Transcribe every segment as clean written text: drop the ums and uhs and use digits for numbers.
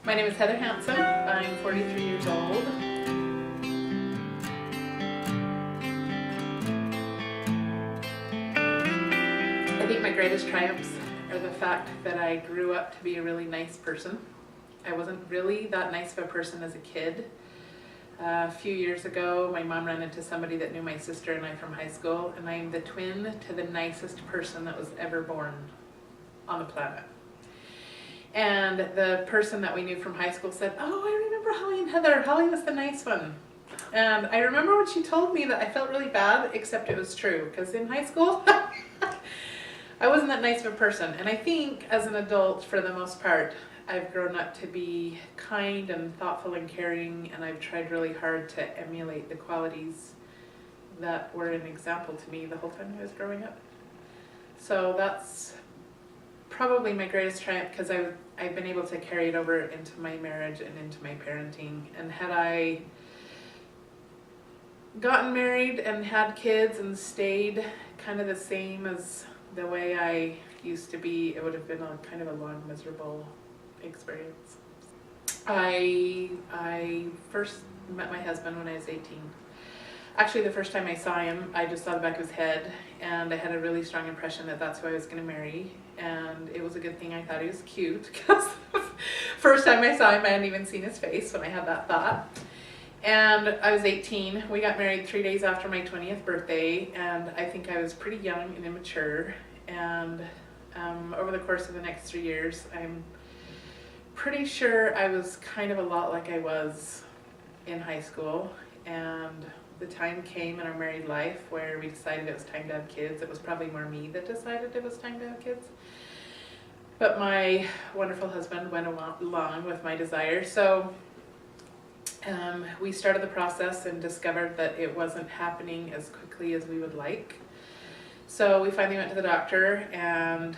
My name is Heather Hansen. I'm 43 years old. I think my greatest triumphs are the fact that I grew up to be a really nice person. I wasn't really that nice of a person as a kid. A few years ago, my mom ran into somebody that knew my sister and I from high school, and I'm the twin to the nicest person that was ever born on the planet. And the person that we knew from high school said, "Oh, I remember Holly and Heather. Holly was the nice one." And I remember when she told me that I felt really bad, except it was true, because in high school, I wasn't that nice of a person. And I think as an adult, for the most part, I've grown up to be kind and thoughtful and caring, and I've tried really hard to emulate the qualities that were an example to me the whole time I was growing up. So that's probably my greatest triumph, because I've been able to carry it over into my marriage and into my parenting. And had I gotten married and had kids and stayed kind of the same as the way I used to be, it would have been a kind of a long, miserable experience. I first met my husband when I was 18. Actually, the first time I saw him, I just saw the back of his head, and I had a really strong impression that that's who I was going to marry. And it was a good thing I thought he was cute, because first time I saw him, I hadn't even seen his face when I had that thought. And I was 18. We got married 3 days after my 20th birthday, and I think I was pretty young and immature. And over the course of the next 3 years, I'm pretty sure I was kind of a lot like I was in high school. And the time came in our married life where we decided it was time to have kids. It was probably more me that decided it was time to have kids. But my wonderful husband went along with my desire. So we started the process and discovered that it wasn't happening as quickly as we would like. So we finally went to the doctor, and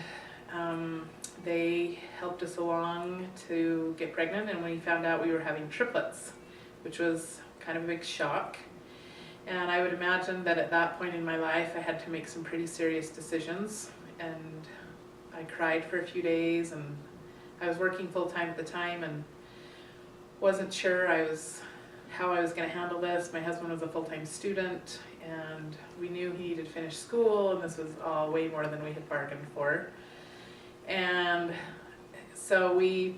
they helped us along to get pregnant, and we found out we were having triplets, which was kind of a big shock. And I would imagine that at that point in my life, I had to make some pretty serious decisions, and I cried for a few days, and I was working full-time at the time and wasn't sure how I was going to handle this. My husband was a full-time student, and we knew he needed to finish school, and this was all way more than we had bargained for. And so we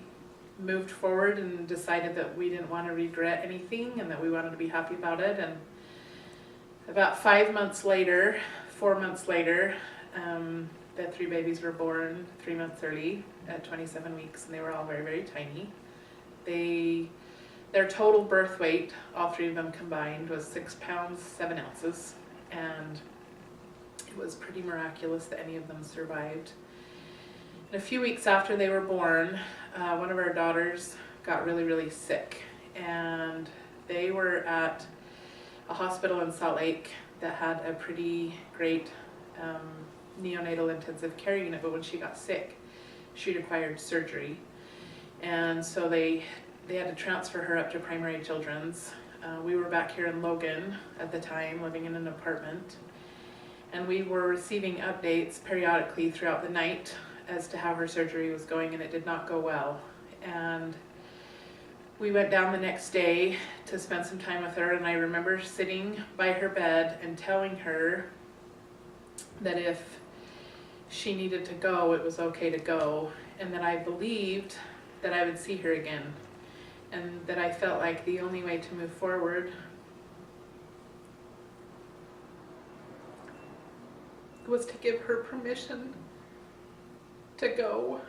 moved forward and decided that we didn't want to regret anything, and that we wanted to be happy about it. And about 4 months later, the 3 babies were born 3 months early at 27 weeks, and they were all very, very tiny. Their total birth weight, all 3 of them combined, was 6 pounds 7 ounces, and it was pretty miraculous that any of them survived. And a few weeks after they were born, one of our daughters got really, really sick, and they were at a hospital in Salt Lake that had a pretty great neonatal intensive care unit, but when she got sick, she required surgery. And so they had to transfer her up to Primary Children's. We were back here in Logan at the time, living in an apartment, and we were receiving updates periodically throughout the night as to how her surgery was going, and it did not go well. And we went down the next day to spend some time with her, and I remember sitting by her bed and telling her that if she needed to go, it was okay to go, and that I believed that I would see her again, and that I felt like the only way to move forward was to give her permission to go.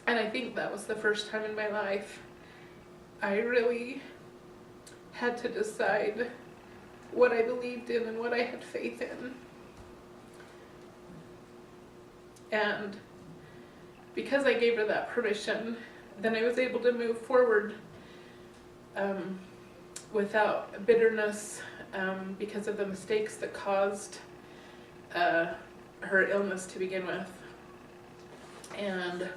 And I think that was the first time in my life I really had to decide what I believed in and what I had faith in. And because I gave her that permission, then I was able to move forward without bitterness because of the mistakes that caused her illness to begin with. And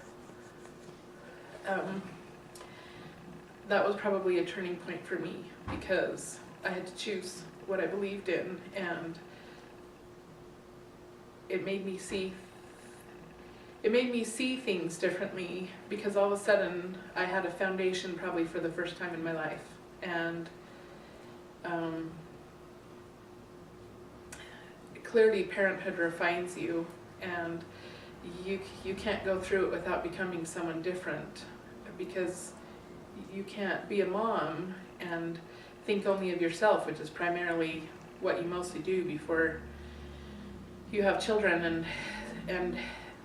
that was probably a turning point for me, because I had to choose what I believed in, and it made me see it made me see things differently, because all of a sudden I had a foundation probably for the first time in my life. And clearly parenthood refines you, and you can't go through it without becoming someone different, because you can't be a mom and think only of yourself, which is primarily what you mostly do before you have children. And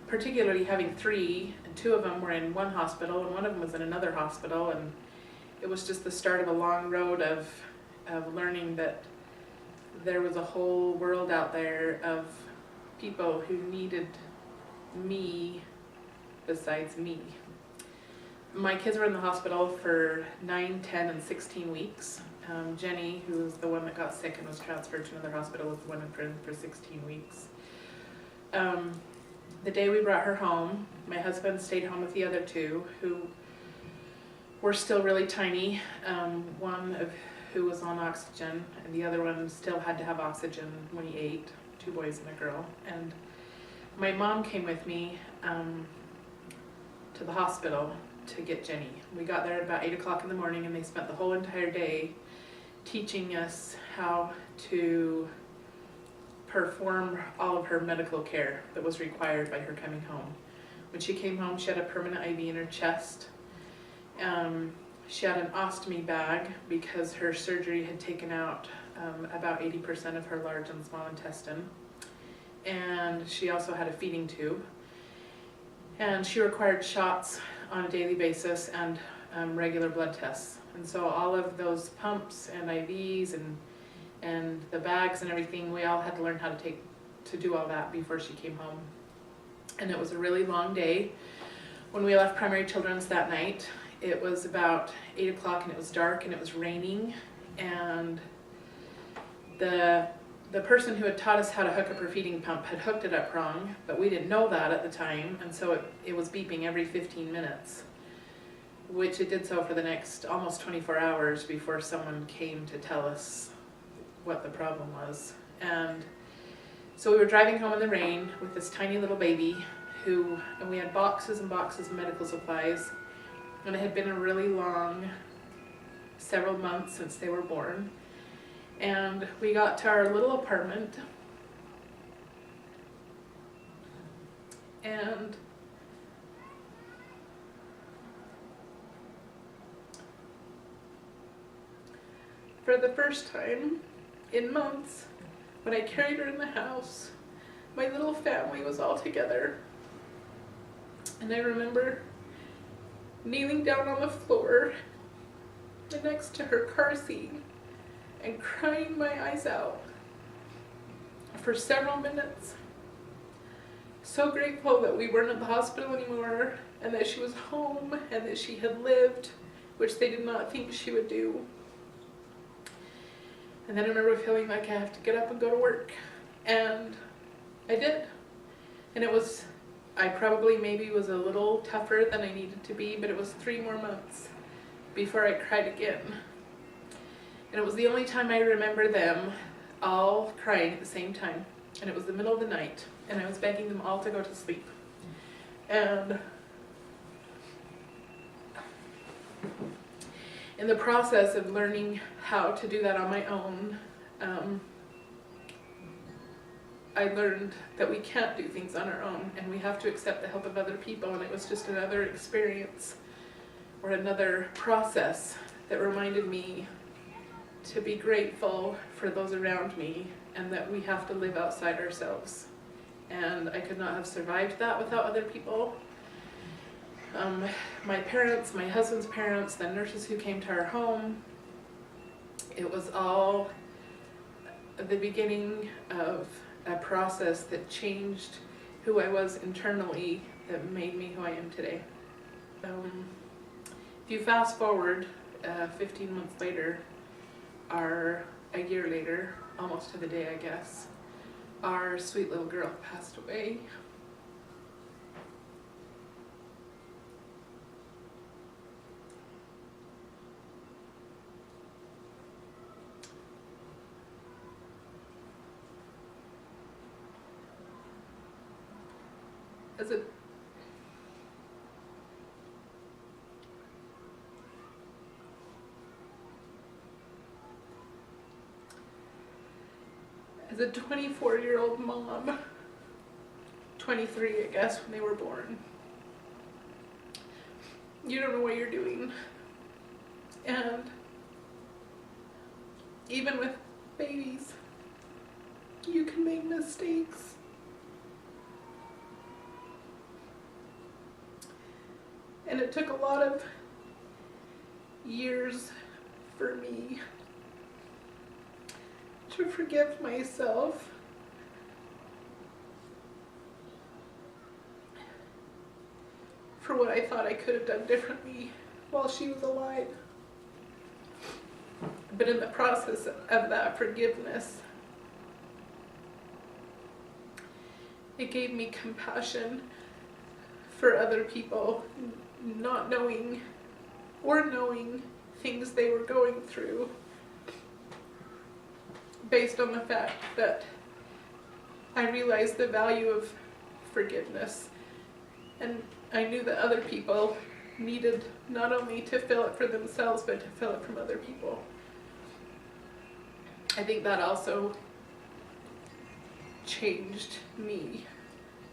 particularly having 3, and 2 of them were in one hospital and one of them was in another hospital, and it was just the start of a long road of learning that there was a whole world out there of people who needed me besides me. My kids were in the hospital for 9, 10, and 16 weeks. Jenny, who was the one that got sick and was transferred to another hospital, was the one for 16 weeks. The day we brought her home, my husband stayed home with the other 2, who were still really tiny. One of who was on oxygen, and the other one still had to have oxygen when he ate, 2 boys and a girl. And my mom came with me to the hospital to get Jenny. We got there at about 8 o'clock in the morning, and they spent the whole entire day teaching us how to perform all of her medical care that was required by her coming home. When she came home, she had a permanent IV in her chest. She had an ostomy bag because her surgery had taken out about 80% of her large and small intestine. And she also had a feeding tube. And she required shots on a daily basis and regular blood tests. And so all of those pumps and IVs and the bags and everything, we all had to learn how to do all that before she came home. And it was a really long day. When we left Primary Children's that night, it was about 8 o'clock and it was dark and it was raining, and the person who had taught us how to hook up her feeding pump had hooked it up wrong, but we didn't know that at the time, and so it was beeping every 15 minutes, which it did so for the next almost 24 hours before someone came to tell us what the problem was. And so we were driving home in the rain with this tiny little baby and we had boxes and boxes of medical supplies, and it had been a really long several months since they were born. And we got to our little apartment, and for the first time in months, when I carried her in the house, my little family was all together. And I remember kneeling down on the floor next to her car seat and crying my eyes out for several minutes. So grateful that we weren't at the hospital anymore, and that she was home, and that she had lived, which they did not think she would do. And then I remember feeling like I have to get up and go to work, and I did. And I probably maybe was a little tougher than I needed to be, but it was 3 more months before I cried again. And it was the only time I remember them all crying at the same time. And it was the middle of the night, and I was begging them all to go to sleep. And in the process of learning how to do that on my own, I learned that we can't do things on our own, and we have to accept the help of other people. And it was just another experience or another process that reminded me to be grateful for those around me, and that we have to live outside ourselves. And I could not have survived that without other people. My parents, my husband's parents, the nurses who came to our home, it was all the beginning of a process that changed who I was internally, that made me who I am today. If you fast forward 15 months later, a year later, almost to the day I guess, our sweet little girl passed away. a 24-year-old mom, 23 I guess when they were born. You don't know what you're doing. And even with babies, you can make mistakes. And it took a lot of years for me to forgive myself for what I thought I could have done differently while she was alive. But in the process of that forgiveness, it gave me compassion for other people, not knowing or knowing things they were going through, based on the fact that I realized the value of forgiveness. And I knew that other people needed not only to feel it for themselves, but to feel it from other people. I think that also changed me,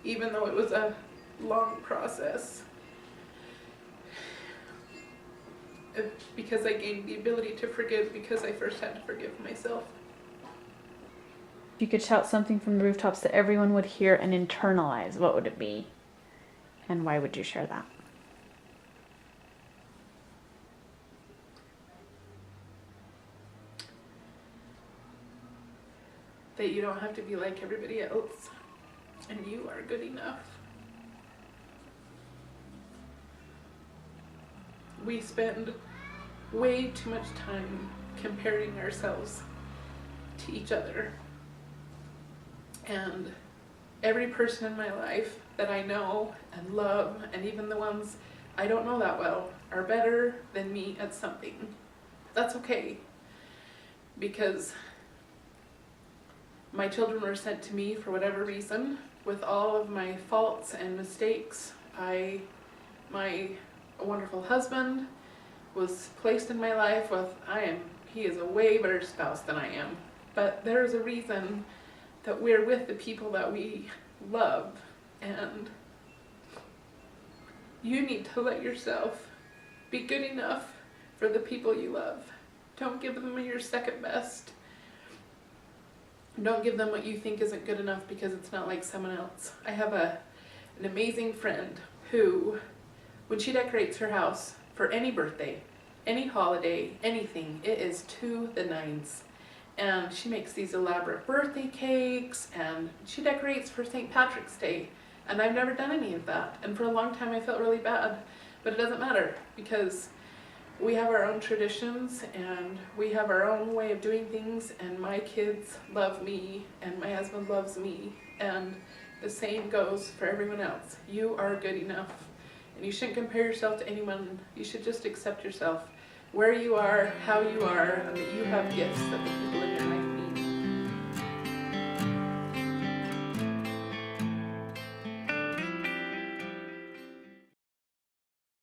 even though it was a long process, because I gained the ability to forgive because I first had to forgive myself. If you could shout something from the rooftops that everyone would hear and internalize, what would it be? And why would you share that? That you don't have to be like everybody else, and you are good enough. We spend way too much time comparing ourselves to each other. And every person in my life that I know and love, and even the ones I don't know that well, are better than me at something. That's okay, because my children were sent to me for whatever reason, with all of my faults and mistakes. My wonderful husband was placed in my life with, he is a way better spouse than I am. But there's a reason that we're with the people that we love, and you need to let yourself be good enough for the people you love. Don't give them your second best. Don't give them what you think isn't good enough because it's not like someone else. I have an amazing friend who, when she decorates her house for any birthday, any holiday, anything, it is to the nines. And she makes these elaborate birthday cakes, and she decorates for St. Patrick's Day. And I've never done any of that. And for a long time I felt really bad. But it doesn't matter, because we have our own traditions and we have our own way of doing things, and my kids love me and my husband loves me, and the same goes for everyone else. You are good enough, and you shouldn't compare yourself to anyone. You should just accept yourself where you are, how you are, and that you have gifts that the people in your life